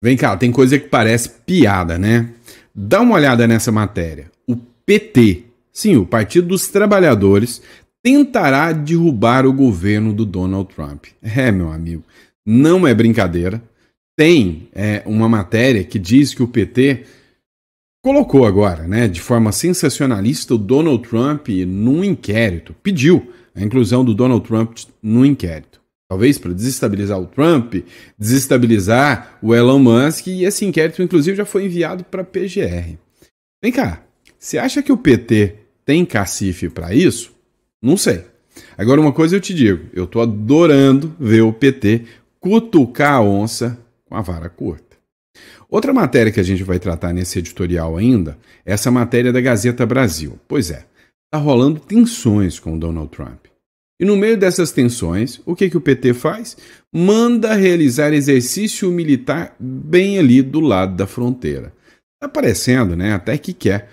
Vem cá, tem coisa que parece piada, né? Dá uma olhada nessa matéria. O PT, sim, o Partido dos Trabalhadores, tentará derrubar o governo do Donald Trump. Meu amigo, não é brincadeira. Tem uma matéria que diz que o PT colocou agora, né, de forma sensacionalista, o Donald Trump num inquérito. Pediu a inclusão do Donald Trump no inquérito. Talvez para desestabilizar o Trump, desestabilizar o Elon Musk, e esse inquérito, inclusive, já foi enviado para a PGR. Vem cá, você acha que o PT tem cacife para isso? Não sei. Agora, uma coisa eu te digo, eu tô adorando ver o PT cutucar a onça com a vara curta. Outra matéria que a gente vai tratar nesse editorial ainda é essa matéria da Gazeta Brasil. Pois é, tá rolando tensões com o Donald Trump. E no meio dessas tensões, o que o PT faz? Manda realizar exercício militar bem ali do lado da fronteira. Tá parecendo, né, até que quer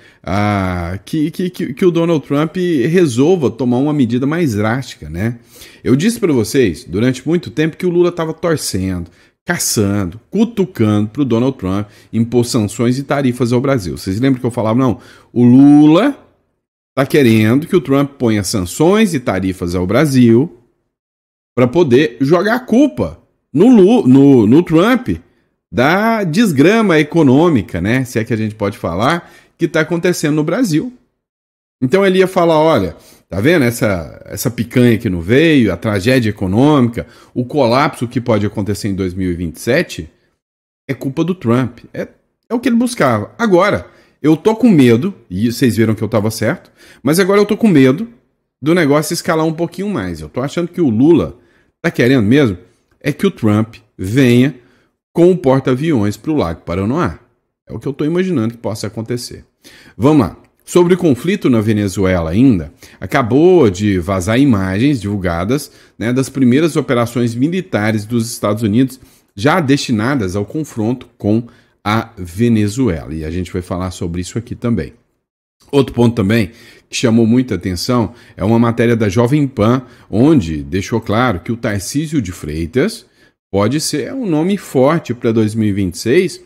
que o Donald Trump resolva tomar uma medida mais drástica, né? Eu disse para vocês, durante muito tempo, que o Lula estava torcendo, caçando, cutucando para o Donald Trump impor sanções e tarifas ao Brasil. Vocês lembram que eu falava, não, o Lula está querendo que o Trump ponha sanções e tarifas ao Brasil para poder jogar a culpa no Trump da desgrama econômica, né? Se é que a gente pode falar, que está acontecendo no Brasil. Então ele ia falar, olha, tá vendo essa picanha que não veio, a tragédia econômica, o colapso que pode acontecer em 2027, é culpa do Trump. É o que ele buscava. Agora, eu tô com medo, e vocês viram que eu tava certo, mas agora eu tô com medo do negócio escalar um pouquinho mais. Eu tô achando que o Lula tá querendo mesmo é que o Trump venha com o porta-aviões pro Lago Paranoá. É o que eu tô imaginando que possa acontecer. Vamos lá. Sobre o conflito na Venezuela ainda, acabou de vazar imagens divulgadas, né, das primeiras operações militares dos Estados Unidos já destinadas ao confronto com a Venezuela. E a gente vai falar sobre isso aqui também. Outro ponto também que chamou muita atenção é uma matéria da Jovem Pan, onde deixou claro que o Tarcísio de Freitas pode ser um nome forte para 2026,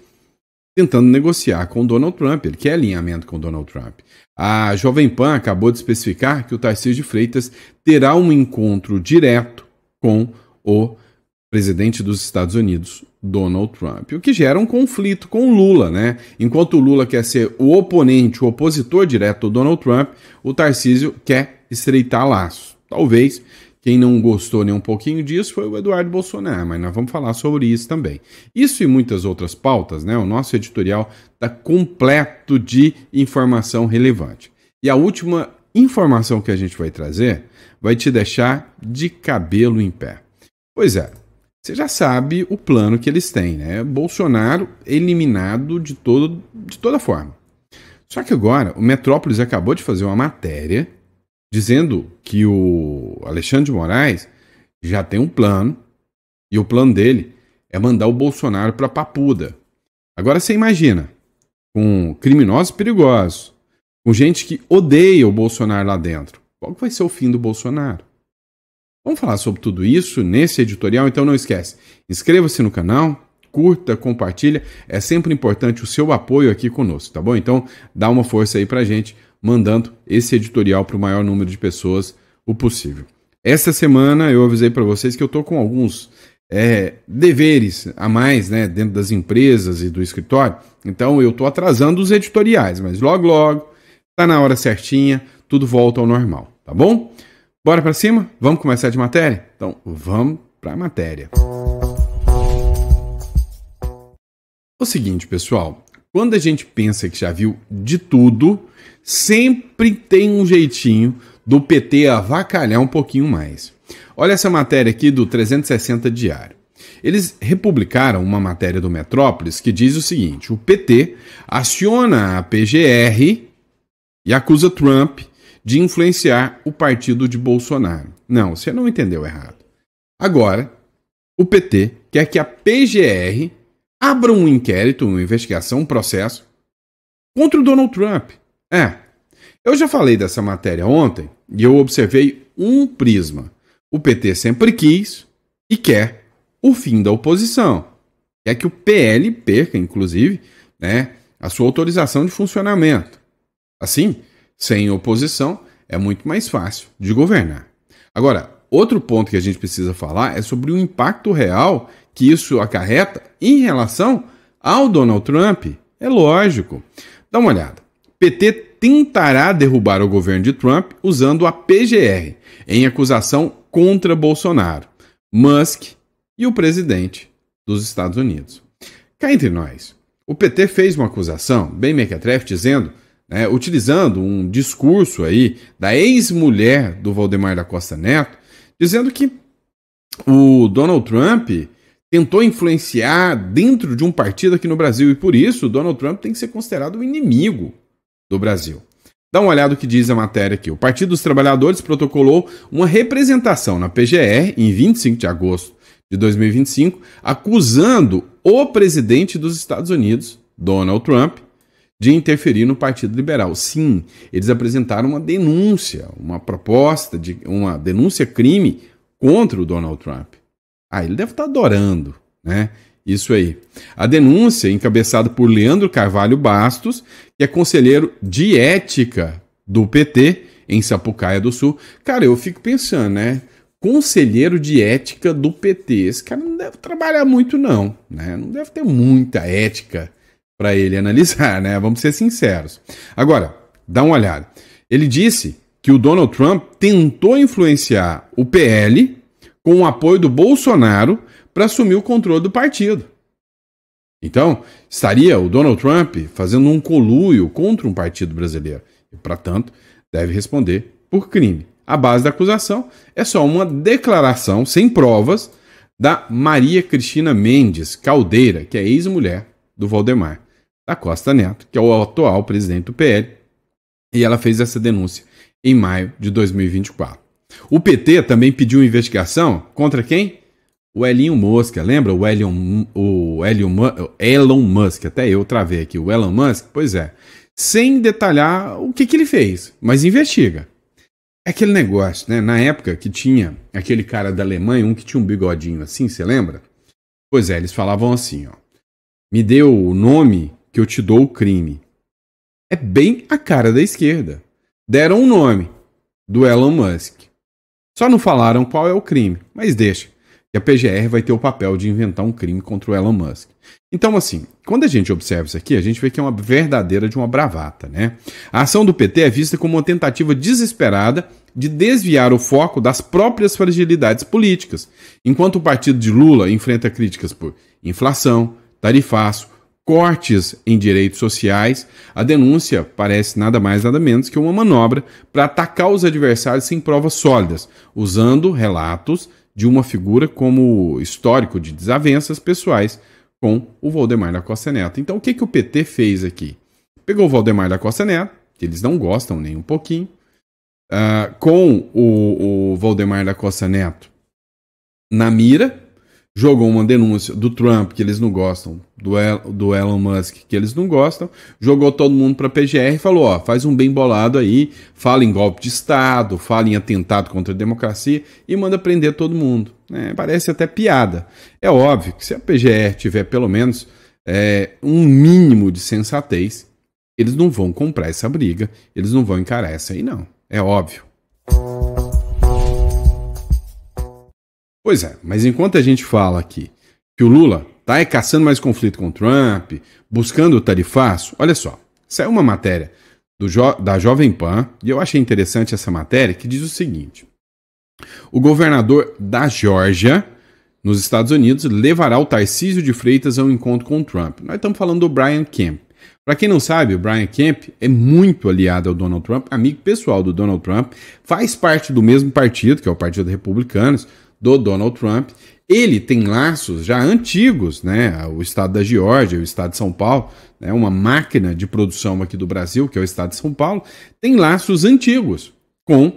tentando negociar com o Donald Trump. Ele quer alinhamento com o Donald Trump. A Jovem Pan acabou de especificar que o Tarcísio de Freitas terá um encontro direto com o presidente dos Estados Unidos, Donald Trump, o que gera um conflito com o Lula, né? Enquanto o Lula quer ser o oponente, o opositor direto do Donald Trump, o Tarcísio quer estreitar laços. Talvez quem não gostou nem um pouquinho disso foi o Eduardo Bolsonaro, mas nós vamos falar sobre isso também. Isso e muitas outras pautas, né? O nosso editorial está completo de informação relevante. E a última informação que a gente vai trazer vai te deixar de cabelo em pé. Pois é, você já sabe o plano que eles têm, né? Bolsonaro eliminado de toda forma. Só que agora o Metrópolis acabou de fazer uma matéria dizendo que o Alexandre de Moraes já tem um plano, e o plano dele é mandar o Bolsonaro para Papuda. Agora você imagina, com criminosos perigosos, com gente que odeia o Bolsonaro lá dentro, qual vai ser o fim do Bolsonaro? Vamos falar sobre tudo isso nesse editorial, então não esquece, inscreva-se no canal, curta, compartilha, é sempre importante o seu apoio aqui conosco, tá bom? Então dá uma força aí pra gente, mandando esse editorial para o maior número de pessoas o possível. Esta semana eu avisei para vocês que eu estou com alguns deveres a mais, né, dentro das empresas e do escritório, então eu estou atrasando os editoriais, mas logo, tá na hora certinha, tudo volta ao normal, tá bom? Bora para cima? Vamos começar de matéria? Então, vamos para a matéria. O seguinte, pessoal, quando a gente pensa que já viu de tudo, sempre tem um jeitinho do PT avacalhar um pouquinho mais. Olha essa matéria aqui do 360 Diário. Eles republicaram uma matéria do Metrópolis que diz o seguinte: o PT aciona a PGR e acusa Trump de influenciar o partido de Bolsonaro. Não, você não entendeu errado. Agora, o PT quer que a PGR abra um inquérito, uma investigação, um processo contra o Donald Trump. Eu já falei dessa matéria ontem e eu observei um prisma. O PT sempre quis e quer o fim da oposição. quer que o PL perca, inclusive, né, a sua autorização de funcionamento. Assim, sem oposição, é muito mais fácil de governar. Agora, outro ponto que a gente precisa falar é sobre o impacto real que isso acarreta em relação ao Donald Trump. É lógico. Dá uma olhada. PT tentará derrubar o governo de Trump usando a PGR em acusação contra Bolsonaro, Musk e o presidente dos Estados Unidos. Cá entre nós, o PT fez uma acusação bem mequetrefe dizendo, né, utilizando um discurso aí da ex-mulher do Valdemar da Costa Neto, dizendo que o Donald Trump tentou influenciar dentro de um partido aqui no Brasil e por isso o Donald Trump tem que ser considerado o inimigo do Brasil. Dá uma olhada no que diz a matéria aqui. O Partido dos Trabalhadores protocolou uma representação na PGR em 25 de agosto de 2025, acusando o presidente dos Estados Unidos, Donald Trump, de interferir no Partido Liberal. Sim, eles apresentaram uma denúncia, uma proposta de uma denúncia-crime contra o Donald Trump. Ele deve estar adorando, né? Isso aí. A denúncia, encabeçada por Leandro Carvalho Bastos, que é conselheiro de ética do PT em Sapucaia do Sul. Cara, eu fico pensando, né? Conselheiro de ética do PT. Esse cara não deve trabalhar muito, não, né? Não deve ter muita ética para ele analisar, né? Vamos ser sinceros. Agora, dá uma olhada. Ele disse que o Donald Trump tentou influenciar o PL com o apoio do Bolsonaro para assumir o controle do partido. Então, estaria o Donald Trump fazendo um conluio contra um partido brasileiro. E, portanto, deve responder por crime. A base da acusação é só uma declaração sem provas da Maria Cristina Mendes Caldeira, que é ex-mulher do Valdemar da Costa Neto, que é o atual presidente do PL, e ela fez essa denúncia em maio de 2024. O PT também pediu investigação contra quem? O Elon Musk, lembra o Elon Musk, até eu travei aqui, o Elon Musk, pois é, sem detalhar o que ele fez, mas investiga. É aquele negócio, né, na época que tinha aquele cara da Alemanha, um que tinha um bigodinho assim, você lembra? Pois é, eles falavam assim, ó, me dê o nome que eu te dou o crime. É bem a cara da esquerda. Deram um nome do Elon Musk. Só não falaram qual é o crime, mas deixa. Que a PGR vai ter o papel de inventar um crime contra o Elon Musk. Então, assim, quando a gente observa isso aqui, a gente vê que é uma verdadeira de uma bravata, né? A ação do PT é vista como uma tentativa desesperada de desviar o foco das próprias fragilidades políticas, enquanto o partido de Lula enfrenta críticas por inflação, tarifaço, cortes em direitos sociais, a denúncia parece nada mais nada menos que uma manobra para atacar os adversários sem provas sólidas, usando relatos de uma figura como histórico de desavenças pessoais com o Valdemar da Costa Neto. Então o que o PT fez aqui? Pegou o Valdemar da Costa Neto, que eles não gostam nem um pouquinho, com o Valdemar da Costa Neto na mira, jogou uma denúncia do Trump, que eles não gostam, do Elon Musk, que eles não gostam, jogou todo mundo para a PGR e falou, ó, faz um bem bolado aí, fala em golpe de Estado, fala em atentado contra a democracia e manda prender todo mundo. Parece até piada. É óbvio que se a PGR tiver pelo menos um mínimo de sensatez, eles não vão comprar essa briga, eles não vão encarar essa aí não. É óbvio. Pois é, mas enquanto a gente fala aqui que o Lula está caçando mais conflito com o Trump, buscando o tarifaço, olha só, saiu uma matéria da Jovem Pan, e eu achei interessante essa matéria, que diz o seguinte: o governador da Geórgia, nos Estados Unidos, levará o Tarcísio de Freitas a um encontro com o Trump. Nós estamos falando do Brian Kemp. Para quem não sabe, o Brian Kemp é muito aliado ao Donald Trump, amigo pessoal do Donald Trump, faz parte do mesmo partido, que é o Partido Republicanos, do Donald Trump. Ele tem laços já antigos, né? O estado da Geórgia, o estado de São Paulo, né? Uma máquina de produção aqui do Brasil, que é o estado de São Paulo, tem laços antigos com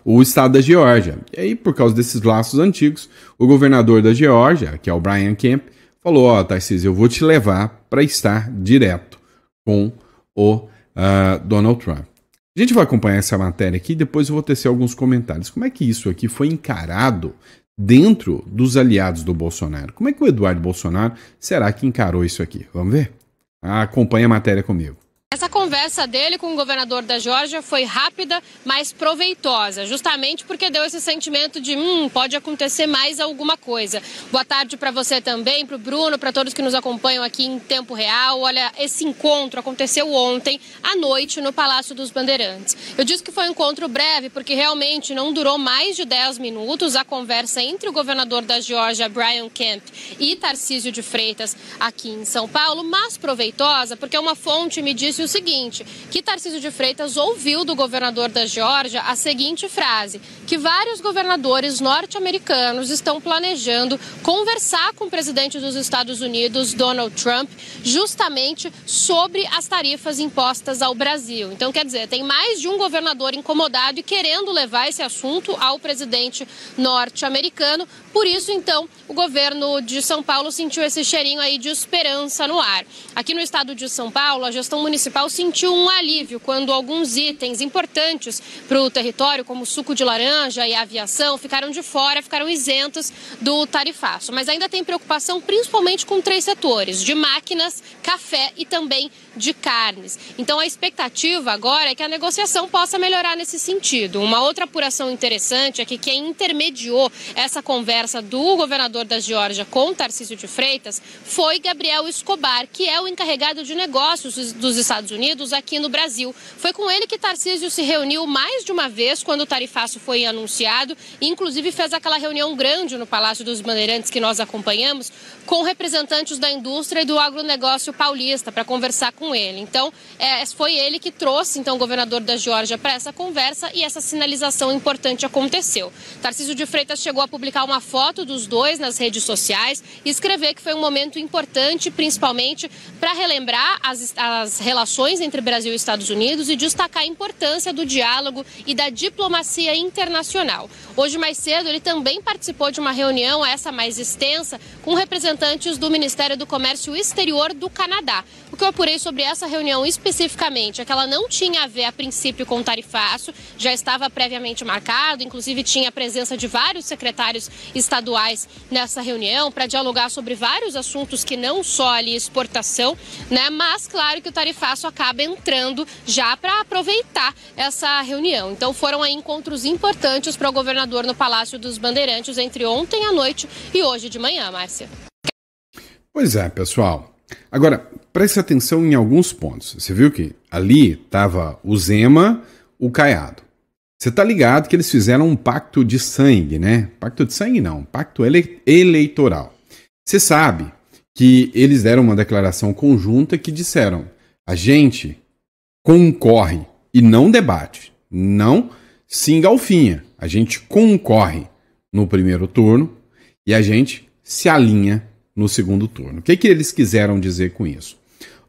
o estado da Geórgia. E aí, por causa desses laços antigos, o governador da Geórgia, que é o Brian Kemp, falou, ó, Tarcísio, eu vou te levar para estar direto com o Donald Trump. A gente vai acompanhar essa matéria aqui e depois eu vou tecer alguns comentários. Como é que isso aqui foi encarado dentro dos aliados do Bolsonaro. Como é que o Eduardo Bolsonaro será que encarou isso aqui? Vamos ver? Acompanhe a matéria comigo. Essa conversa dele com o governador da Geórgia foi rápida, mas proveitosa, justamente porque deu esse sentimento de pode acontecer mais alguma coisa. Boa tarde para você também, para o Bruno, para todos que nos acompanham aqui em tempo real. Olha, esse encontro aconteceu ontem à noite no Palácio dos Bandeirantes. Eu disse que foi um encontro breve porque realmente não durou mais de 10 minutos a conversa entre o governador da Geórgia, Brian Kemp, e Tarcísio de Freitas aqui em São Paulo, mas proveitosa porque uma fonte me disse o seguinte, que Tarcísio de Freitas ouviu do governador da Geórgia a seguinte frase, que vários governadores norte-americanos estão planejando conversar com o presidente dos Estados Unidos, Donald Trump, justamente sobre as tarifas impostas ao Brasil. Então, quer dizer, tem mais de um governador incomodado e querendo levar esse assunto ao presidente norte-americano. Por isso, então, o governo de São Paulo sentiu esse cheirinho aí de esperança no ar. Aqui no estado de São Paulo, a gestão municipal sentiu um alívio quando alguns itens importantes para o território, como suco de laranja e aviação, ficaram de fora, ficaram isentos do tarifaço. Mas ainda tem preocupação principalmente com 3 setores, de máquinas, café e também de carnes. Então a expectativa agora é que a negociação possa melhorar nesse sentido. Uma outra apuração interessante é que quem intermediou essa conversa do governador da Geórgia com Tarcísio de Freitas foi Gabriel Escobar, que é o encarregado de negócios dos Estados Unidos aqui no Brasil. Foi com ele que Tarcísio se reuniu mais de uma vez quando o tarifaço foi anunciado, e inclusive fez aquela reunião grande no Palácio dos Bandeirantes que nós acompanhamos, com representantes da indústria e do agronegócio paulista para conversar com ele. Então, foi ele que trouxe então, o governador da Geórgia para essa conversa e essa sinalização importante aconteceu. Tarcísio de Freitas chegou a publicar uma foto dos dois nas redes sociais e escrever que foi um momento importante, principalmente para relembrar as relações entre Brasil e Estados Unidos e destacar a importância do diálogo e da diplomacia internacional. Hoje, mais cedo, ele também participou de uma reunião, essa mais extensa, com representantes do Ministério do Comércio Exterior do Canadá. O que eu apurei sobre essa reunião especificamente é que ela não tinha a ver, a princípio, com tarifaço, já estava previamente marcado, inclusive tinha a presença de vários secretários estaduais nessa reunião para dialogar sobre vários assuntos que não só ali exportação, né? Mas claro que o tarifaço acaba entrando já para aproveitar essa reunião. Então foram aí encontros importantes para o governador no Palácio dos Bandeirantes entre ontem à noite e hoje de manhã, Márcia. Pois é, pessoal. Agora, preste atenção em alguns pontos. Você viu que ali estava o Zema, o Caiado. Você tá ligado que eles fizeram um pacto de sangue, né? Pacto de sangue não, pacto eleitoral. Você sabe que eles deram uma declaração conjunta que disseram: a gente concorre e não debate, não se engalfinha. A gente concorre no primeiro turno e a gente se alinha no segundo turno. O que eles quiseram dizer com isso?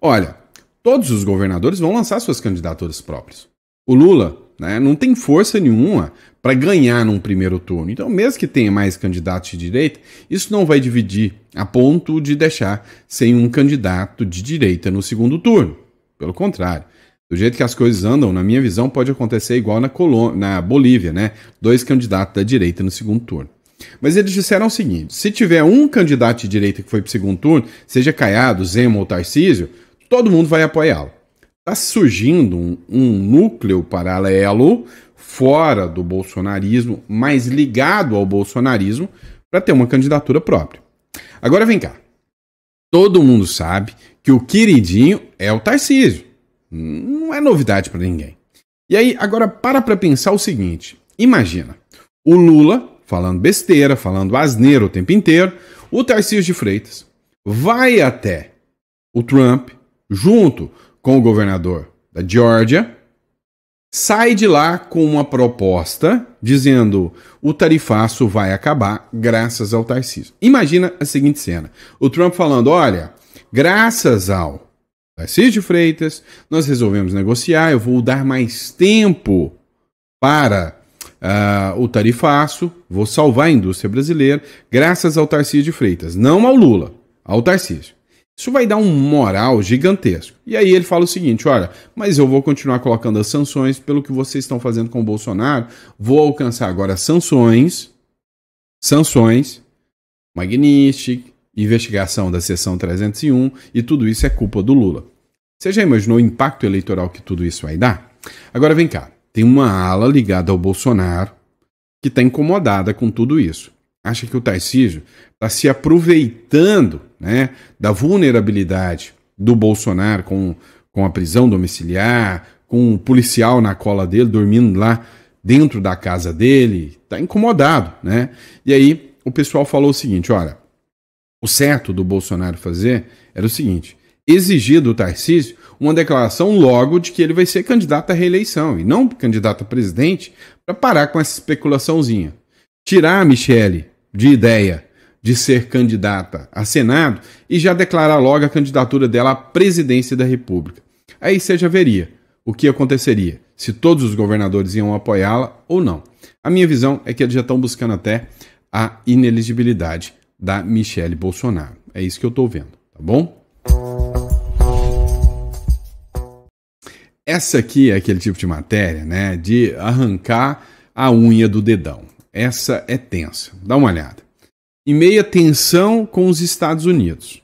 Olha, todos os governadores vão lançar suas candidaturas próprias. O Lula, né, não tem força nenhuma para ganhar num primeiro turno. Então, mesmo que tenha mais candidatos de direita, isso não vai dividir a ponto de deixar sem um candidato de direita no segundo turno. Pelo contrário, do jeito que as coisas andam, na minha visão, pode acontecer igual na Bolívia, né? 2 candidatos da direita no segundo turno. Mas eles disseram o seguinte: se tiver um candidato de direita que foi para o segundo turno, seja Caiado, Zema ou Tarcísio, todo mundo vai apoiá-lo. Está surgindo um núcleo paralelo fora do bolsonarismo, mais ligado ao bolsonarismo, para ter uma candidatura própria. Agora vem cá. Todo mundo sabe que o queridinho é o Tarcísio. Não é novidade para ninguém. E aí, agora para pensar o seguinte. Imagina, o Lula falando besteira, falando asneira o tempo inteiro, o Tarcísio de Freitas vai até o Trump, junto com o governador da Geórgia, sai de lá com uma proposta dizendo o tarifaço vai acabar graças ao Tarcísio. Imagina a seguinte cena, o Trump falando: olha, graças ao Tarcísio de Freitas, nós resolvemos negociar, eu vou dar mais tempo para o tarifaço, vou salvar a indústria brasileira, graças ao Tarcísio de Freitas, não ao Lula, ao Tarcísio. Isso vai dar um moral gigantesco. E aí ele fala o seguinte: olha, mas eu vou continuar colocando as sanções pelo que vocês estão fazendo com o Bolsonaro, vou alcançar agora as sanções sanções, Magnitsky, investigação da seção 301 e tudo isso é culpa do Lula. Você já imaginou o impacto eleitoral que tudo isso vai dar? Agora vem cá, tem uma ala ligada ao Bolsonaro que está incomodada com tudo isso. Acha que o Tarcísio está se aproveitando, né, da vulnerabilidade do Bolsonaro com a prisão domiciliar, com um policial na cola dele, dormindo lá dentro da casa dele, está incomodado, né? E aí o pessoal falou o seguinte, olha, o certo do Bolsonaro fazer era o seguinte, exigir do Tarcísio uma declaração logo de que ele vai ser candidato à reeleição e não candidato a presidente para parar com essa especulaçãozinha. Tirar a Michelle de ideia de ser candidata a Senado e já declarar logo a candidatura dela à presidência da República. Aí você já veria o que aconteceria, se todos os governadores iam apoiá-la ou não. A minha visão é que eles já estão buscando até a ineligibilidade da Michelle Bolsonaro. É isso que eu estou vendo, tá bom? Essa aqui é aquele tipo de matéria, né, de arrancar a unha do dedão. Essa é tensa. Dá uma olhada. Em meia tensão com os Estados Unidos.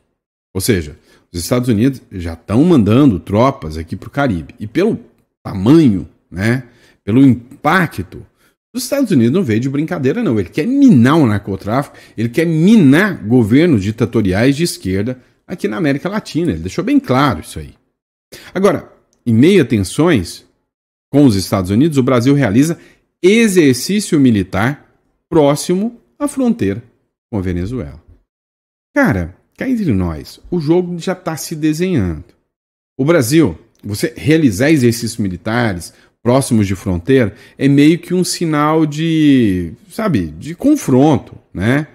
Ou seja, os Estados Unidos já estão mandando tropas aqui para o Caribe. E pelo tamanho, né, pelo impacto, os Estados Unidos não veio de brincadeira, não. Ele quer minar o narcotráfico, ele quer minar governos ditatoriais de esquerda aqui na América Latina. Ele deixou bem claro isso aí. Agora, em meio a tensões com os Estados Unidos, o Brasil realiza exercício militar próximo à fronteira com a Venezuela. Cara, cá entre nós, o jogo já está se desenhando. O Brasil, você realizar exercícios militares próximos de fronteira é meio que um sinal de, sabe, de confronto, né?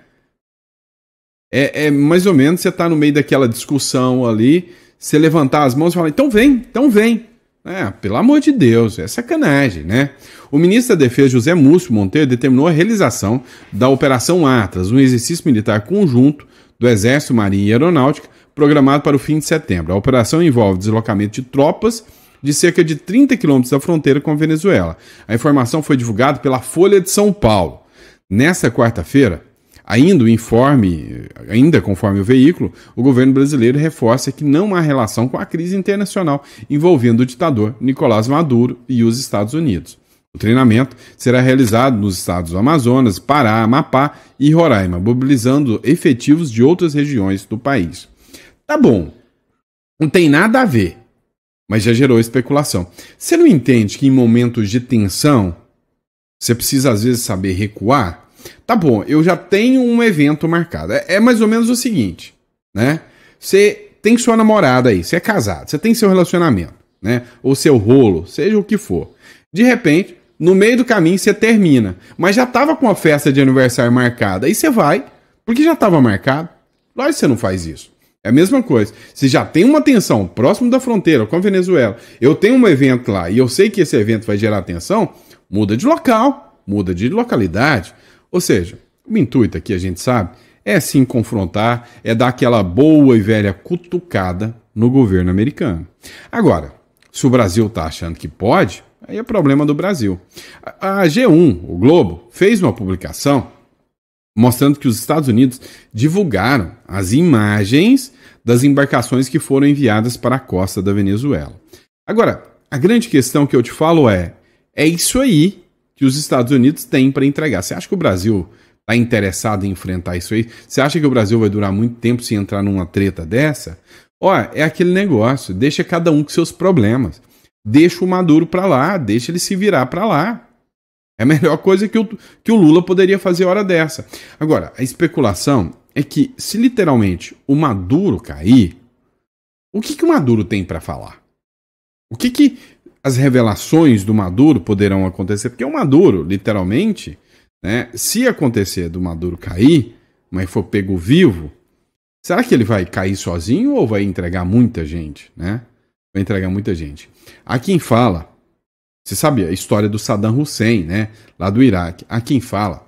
É mais ou menos você está no meio daquela discussão ali, você levantar as mãos e falar, então vem. Pelo amor de Deus, é sacanagem, né? O ministro da Defesa, José Múcio Monteiro, determinou a realização da Operação Atlas, um exercício militar conjunto do Exército, Marinha e Aeronáutica, programado para o fim de setembro. A operação envolve deslocamento de tropas de cerca de 30 quilômetros da fronteira com a Venezuela. A informação foi divulgada pela Folha de São Paulo. Nesta quarta-feira, ainda conforme o veículo, o governo brasileiro reforça que não há relação com a crise internacional envolvendo o ditador Nicolás Maduro e os Estados Unidos. O treinamento será realizado nos estados do Amazonas, Pará, Amapá e Roraima, mobilizando efetivos de outras regiões do país. Tá bom, não tem nada a ver, mas já gerou especulação. Você não entende que em momentos de tensão você precisa às vezes saber recuar? Tá bom, eu já tenho um evento marcado. É mais ou menos o seguinte, né? Você tem sua namorada aí, você é casado, você tem seu relacionamento, né? Ou seu rolo, seja o que for. De repente, no meio do caminho você termina, mas já tava com a festa de aniversário marcada. Aí você vai, porque já estava marcado. Lógico que você não faz isso. É a mesma coisa. Se já tem uma tensão próximo da fronteira com a Venezuela, eu tenho um evento lá e eu sei que esse evento vai gerar tensão, muda de local, muda de localidade. Ou seja, o intuito aqui, a gente sabe, é sim confrontar, é dar aquela boa e velha cutucada no governo americano. Agora, se o Brasil está achando que pode, aí é problema do Brasil. A G1, o Globo, fez uma publicação mostrando que os Estados Unidos divulgaram as imagens das embarcações que foram enviadas para a costa da Venezuela. Agora, a grande questão que eu te falo é isso aí que os Estados Unidos têm para entregar. Você acha que o Brasil está interessado em enfrentar isso aí? Você acha que o Brasil vai durar muito tempo se entrar numa treta dessa? Olha, é aquele negócio, deixa cada um com seus problemas. Deixa o Maduro para lá, deixa ele se virar para lá. É a melhor coisa que o Lula poderia fazer hora dessa. Agora, a especulação é que se literalmente o Maduro cair, o que o Maduro tem para falar? O que as revelações do Maduro poderão acontecer? Porque o Maduro, literalmente, né, se acontecer do Maduro cair, mas for pego vivo, será que ele vai cair sozinho ou vai entregar muita gente, né? Vai entregar muita gente. Há quem fala, você sabe a história do Saddam Hussein, né? Lá do Iraque. Há quem fala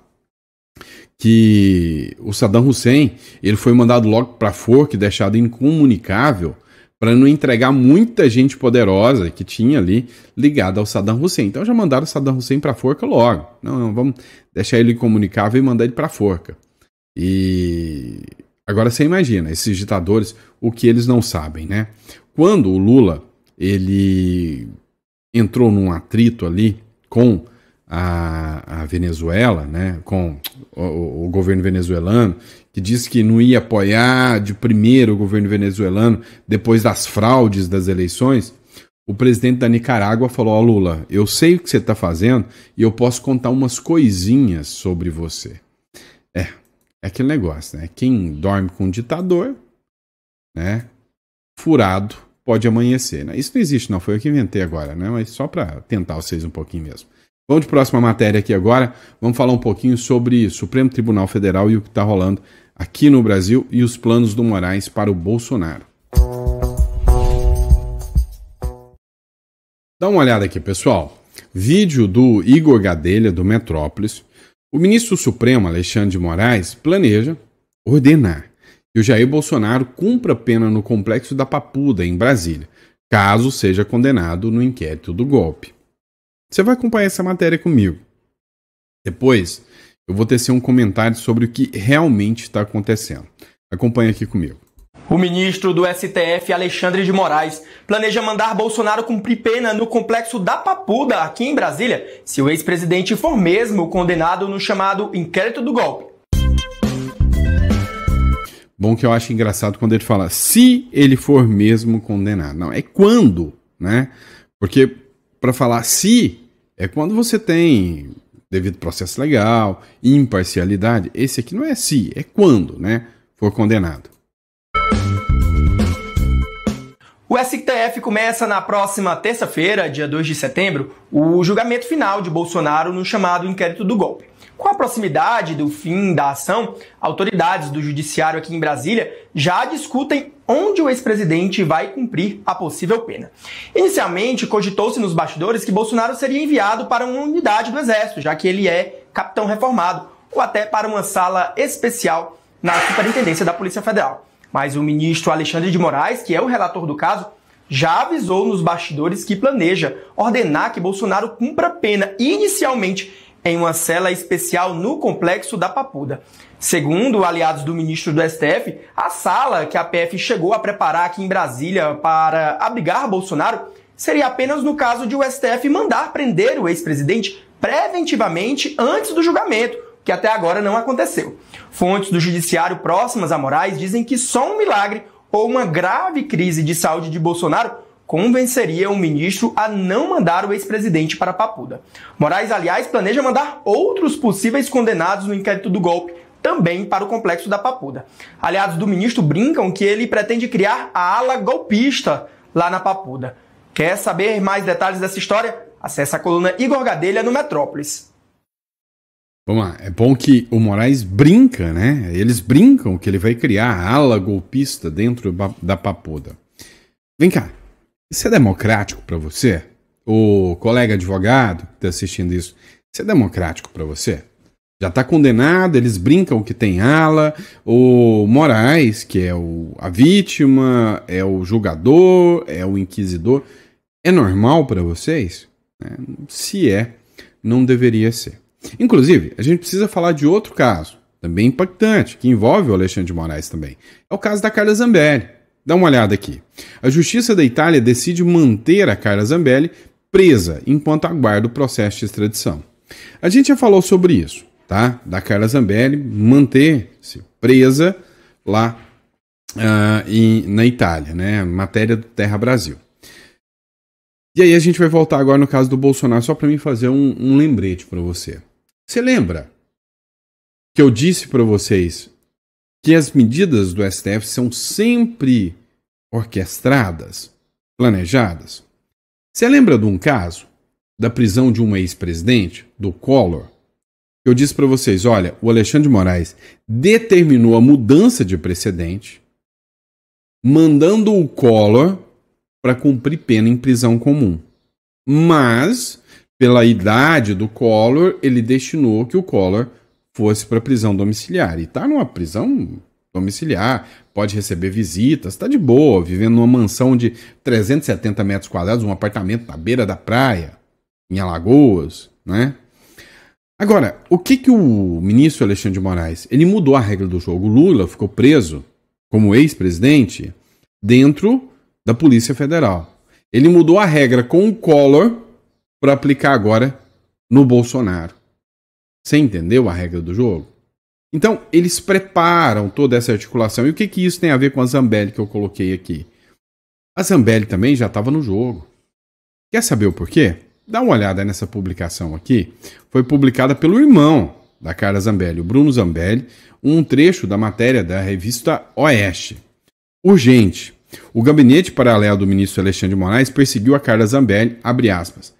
que o Saddam Hussein ele foi mandado logo para a forca e deixado incomunicável para não entregar muita gente poderosa que tinha ali ligada ao Saddam Hussein. Então já mandaram o Saddam Hussein para a forca logo. Não, vamos deixar ele incomunicável e mandar ele para a forca. E agora você imagina, esses ditadores, o que eles não sabem, né? Quando o Lula, ele entrou num atrito ali com a Venezuela, né, com o governo venezuelano, que disse que não ia apoiar de primeiro o governo venezuelano depois das fraudes das eleições, o presidente da Nicarágua falou: ó, Lula, eu sei o que você está fazendo e eu posso contar umas coisinhas sobre você. É aquele negócio, né? Quem dorme com um ditador, né, furado, pode amanhecer, né? Isso não existe, não, foi eu que inventei agora, né? Mas só para tentar vocês um pouquinho mesmo. Vamos de próxima matéria aqui agora. Vamos falar um pouquinho sobre Supremo Tribunal Federal e o que está rolando aqui no Brasil e os planos do Moraes para o Bolsonaro. Dá uma olhada aqui, pessoal. Vídeo do Igor Gadelha, do Metrópolis. O ministro Supremo, Alexandre de Moraes, planeja ordenar que o Jair Bolsonaro cumpra pena no Complexo da Papuda, em Brasília, caso seja condenado no inquérito do golpe. Você vai acompanhar essa matéria comigo. Depois, eu vou tecer um comentário sobre o que realmente está acontecendo. Acompanha aqui comigo. O ministro do STF, Alexandre de Moraes, planeja mandar Bolsonaro cumprir pena no Complexo da Papuda, aqui em Brasília, se o ex-presidente for mesmo condenado no chamado inquérito do golpe. Bom, que eu acho engraçado quando ele fala se ele for mesmo condenado. Não, é quando, né? Porque para falar se, é quando você tem devido processo legal, imparcialidade. Esse aqui não é se, é quando, né, for condenado. O STF começa na próxima terça-feira, dia 2 de setembro, o julgamento final de Bolsonaro no chamado inquérito do golpe. Com a proximidade do fim da ação, autoridades do judiciário aqui em Brasília já discutem onde o ex-presidente vai cumprir a possível pena. Inicialmente, cogitou-se nos bastidores que Bolsonaro seria enviado para uma unidade do Exército, já que ele é capitão reformado, ou até para uma sala especial na Superintendência da Polícia Federal. Mas o ministro Alexandre de Moraes, que é o relator do caso, já avisou nos bastidores que planeja ordenar que Bolsonaro cumpra pena inicialmente em uma cela especial no Complexo da Papuda. Segundo aliados do ministro do STF, a sala que a PF chegou a preparar aqui em Brasília para abrigar Bolsonaro seria apenas no caso de o STF mandar prender o ex-presidente preventivamente antes do julgamento, que até agora não aconteceu. Fontes do judiciário próximas a Moraes dizem que só um milagre ou uma grave crise de saúde de Bolsonaro convenceria o ministro a não mandar o ex-presidente para a Papuda. Moraes, aliás, planeja mandar outros possíveis condenados no inquérito do golpe também para o Complexo da Papuda. Aliados do ministro brincam que ele pretende criar a ala golpista lá na Papuda. Quer saber mais detalhes dessa história? Acesse a coluna Igor Gadelha no Metrópolis. Vamos lá, é bom que o Moraes brinca, né? Eles brincam que ele vai criar a ala golpista dentro da Papuda. Vem cá, isso é democrático para você? O colega advogado que está assistindo isso, isso é democrático para você? Já está condenado, eles brincam que tem ala, o Moraes, que é a vítima, é o julgador, é o inquisidor. É normal para vocês? Se é, não deveria ser. Inclusive, a gente precisa falar de outro caso, também impactante, que envolve o Alexandre de Moraes também. É o caso da Carla Zambelli. Dá uma olhada aqui. A Justiça da Itália decide manter a Carla Zambelli presa enquanto aguarda o processo de extradição. A gente já falou sobre isso, tá? Da Carla Zambelli manter-se presa lá na Itália, né? Matéria do Terra Brasil. E aí a gente vai voltar agora no caso do Bolsonaro, só para mim fazer um lembrete para você. Você lembra que eu disse para vocês que as medidas do STF são sempre orquestradas, planejadas? Você lembra de um caso da prisão de um ex-presidente, do Collor? Eu disse para vocês, olha, o Alexandre de Moraes determinou a mudança de precedente, mandando o Collor para cumprir pena em prisão comum. Mas, pela idade do Collor, ele destinou que o Collor fosse para prisão domiciliar. E está numa prisão domiciliar, pode receber visitas, tá de boa, vivendo numa mansão de 370 metros quadrados, um apartamento na beira da praia, em Alagoas, né? Agora, o que o ministro Alexandre de Moraes, ele mudou a regra do jogo. O Lula ficou preso como ex-presidente dentro da Polícia Federal. Ele mudou a regra com o Collor para aplicar agora no Bolsonaro. Você entendeu a regra do jogo? Então, eles preparam toda essa articulação. E o que isso tem a ver com a Zambelli que eu coloquei aqui? A Zambelli também já estava no jogo. Quer saber o porquê? Dá uma olhada nessa publicação aqui. Foi publicada pelo irmão da Carla Zambelli, o Bruno Zambelli, um trecho da matéria da revista Oeste. Urgente. O gabinete paralelo do ministro Alexandre de Moraes perseguiu a Carla Zambelli, abre aspas.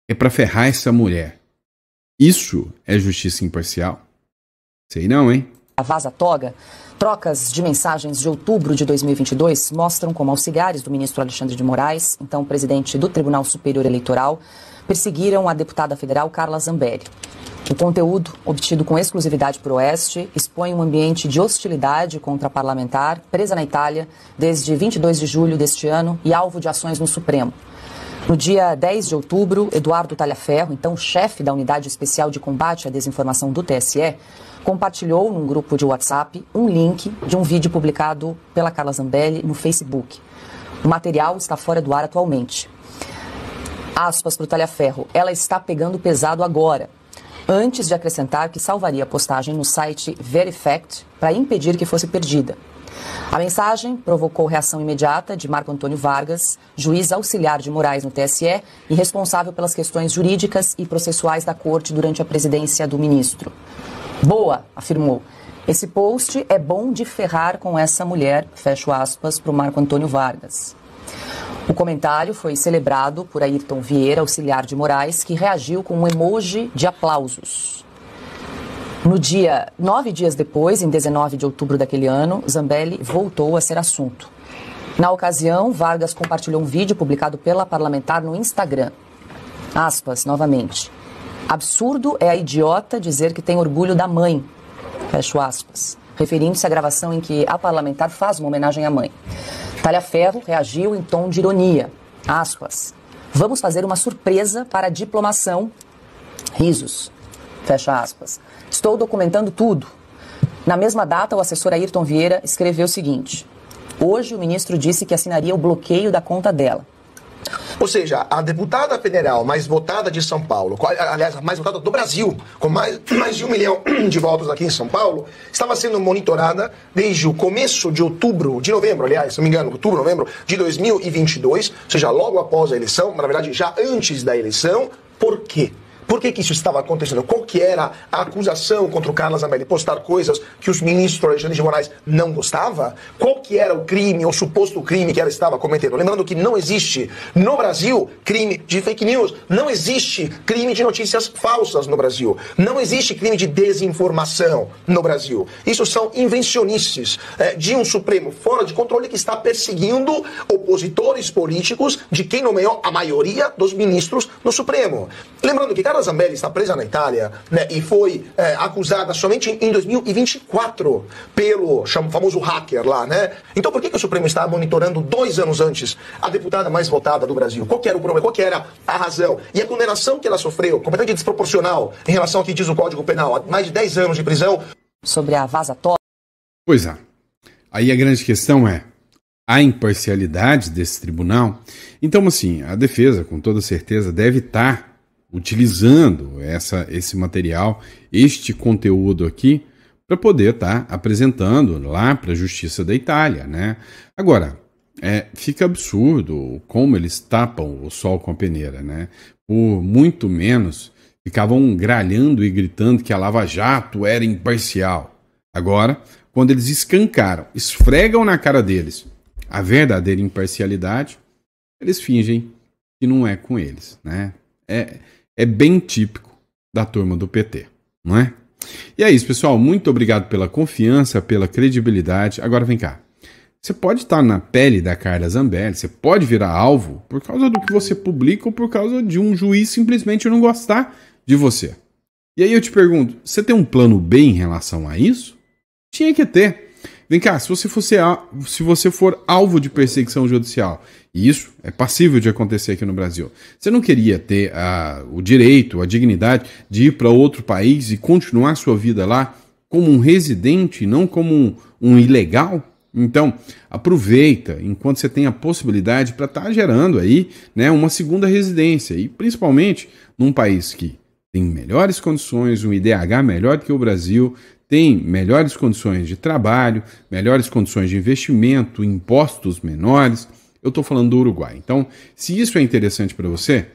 É para ferrar essa mulher. Isso é justiça imparcial? Sei não, hein? A Vaza Toga, trocas de mensagens de outubro de 2022 mostram como auxiliares do ministro Alexandre de Moraes, então presidente do Tribunal Superior Eleitoral, perseguiram a deputada federal Carla Zambelli. O conteúdo, obtido com exclusividade por Oeste, expõe um ambiente de hostilidade contra a parlamentar, presa na Itália desde 22 de julho deste ano e alvo de ações no Supremo. No dia 10 de outubro, Eduardo Talhaferro, então chefe da Unidade Especial de Combate à Desinformação do TSE, compartilhou num grupo de WhatsApp um link de um vídeo publicado pela Carla Zambelli no Facebook. O material está fora do ar atualmente. Aspas para o Talhaferro, ela está pegando pesado agora, antes de acrescentar que salvaria a postagem no site Verifact para impedir que fosse perdida. A mensagem provocou reação imediata de Marco Antônio Vargas, juiz auxiliar de Moraes no TSE e responsável pelas questões jurídicas e processuais da corte durante a presidência do ministro. Boa, afirmou. Esse post é bom de ferrar com essa mulher, fecho aspas, para o Marco Antônio Vargas. O comentário foi celebrado por Ayrton Vieira, auxiliar de Moraes, que reagiu com um emoji de aplausos. No dia 9 dias depois, em 19 de outubro daquele ano, Zambelli voltou a ser assunto. Na ocasião, Vargas compartilhou um vídeo publicado pela parlamentar no Instagram. Aspas, novamente. Absurdo é a idiota dizer que tem orgulho da mãe. Fecho aspas. Referindo-se à gravação em que a parlamentar faz uma homenagem à mãe. Talhaferro reagiu em tom de ironia. Aspas. Vamos fazer uma surpresa para a diplomação. Risos. Fecha aspas. Estou documentando tudo. Na mesma data, o assessor Ayrton Vieira escreveu o seguinte. Hoje o ministro disse que assinaria o bloqueio da conta dela. Ou seja, a deputada federal mais votada de São Paulo, aliás, a mais votada do Brasil, com mais de 1 milhão de votos aqui em São Paulo, estava sendo monitorada desde o começo de novembro, aliás, se não me engano, outubro, novembro de 2022, ou seja, logo após a eleição, na verdade já antes da eleição. Por quê? Por que isso estava acontecendo? Qual que era a acusação contra o Carla Zambelli? Postar coisas que os ministros Alexandre de Moraes não gostava? Qual que era o crime, ou suposto crime que ela estava cometendo? Lembrando que não existe no Brasil crime de fake news. Não existe crime de notícias falsas no Brasil. Não existe crime de desinformação no Brasil. Isso são invencionices de um Supremo fora de controle que está perseguindo opositores políticos de quem nomeou a maioria dos ministros no Supremo. Lembrando que Carla Zambelli está presa na Itália, né, e foi acusada somente em 2024 pelo famoso hacker lá, né? Então por que o Supremo está monitorando 2 anos antes a deputada mais votada do Brasil? Qual que era o problema? Qual que era a razão? E a condenação que ela sofreu, completamente desproporcional em relação ao que diz o Código Penal, mais de 10 anos de prisão. Sobre a Vaza Toga. Pois é. Aí a grande questão é a imparcialidade desse tribunal. Então, assim, a defesa, com toda certeza, deve estar utilizando esse material, este conteúdo aqui, para poder estar apresentando lá para a Justiça da Itália, né? Agora, fica absurdo como eles tapam o sol com a peneira, né? Por muito menos ficavam gralhando e gritando que a Lava Jato era imparcial. Agora, quando eles escancaram, esfregam na cara deles a verdadeira imparcialidade, eles fingem que não é com eles, né? É bem típico da turma do PT, não é? E é isso, pessoal. Muito obrigado pela confiança, pela credibilidade. Agora vem cá. Você pode estar na pele da Carla Zambelli, você pode virar alvo por causa do que você publica ou por causa de um juiz simplesmente não gostar de você. E aí eu te pergunto, você tem um plano B em relação a isso? Tinha que ter. Vem cá, se você for alvo de perseguição judicial, e isso é passível de acontecer aqui no Brasil, você não queria ter o direito, a dignidade de ir para outro país e continuar sua vida lá como um residente, não como um ilegal? Então, aproveita enquanto você tem a possibilidade para estar gerando aí, né, uma segunda residência, e principalmente num país que tem melhores condições, um IDH melhor que o Brasil, tem melhores condições de trabalho, melhores condições de investimento, impostos menores. Eu estou falando do Uruguai. Então, se isso é interessante para você,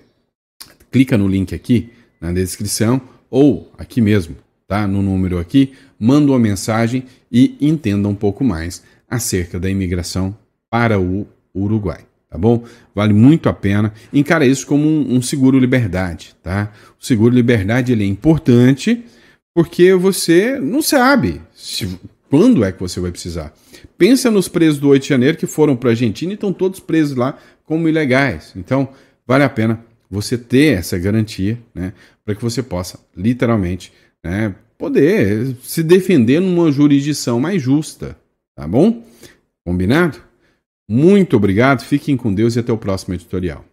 clica no link aqui na descrição ou aqui mesmo, tá? No número aqui, manda uma mensagem e entenda um pouco mais acerca da imigração para o Uruguai, tá bom? Vale muito a pena. Encara isso como um seguro-liberdade, tá? O seguro-liberdade ele é importante porque você não sabe quando é que você vai precisar. Pensa nos presos do 8 de janeiro que foram para a Argentina e estão todos presos lá como ilegais. Então, vale a pena você ter essa garantia, né, para que você possa, literalmente, né, poder se defender numa jurisdição mais justa. Tá bom? Combinado? Muito obrigado, fiquem com Deus e até o próximo editorial.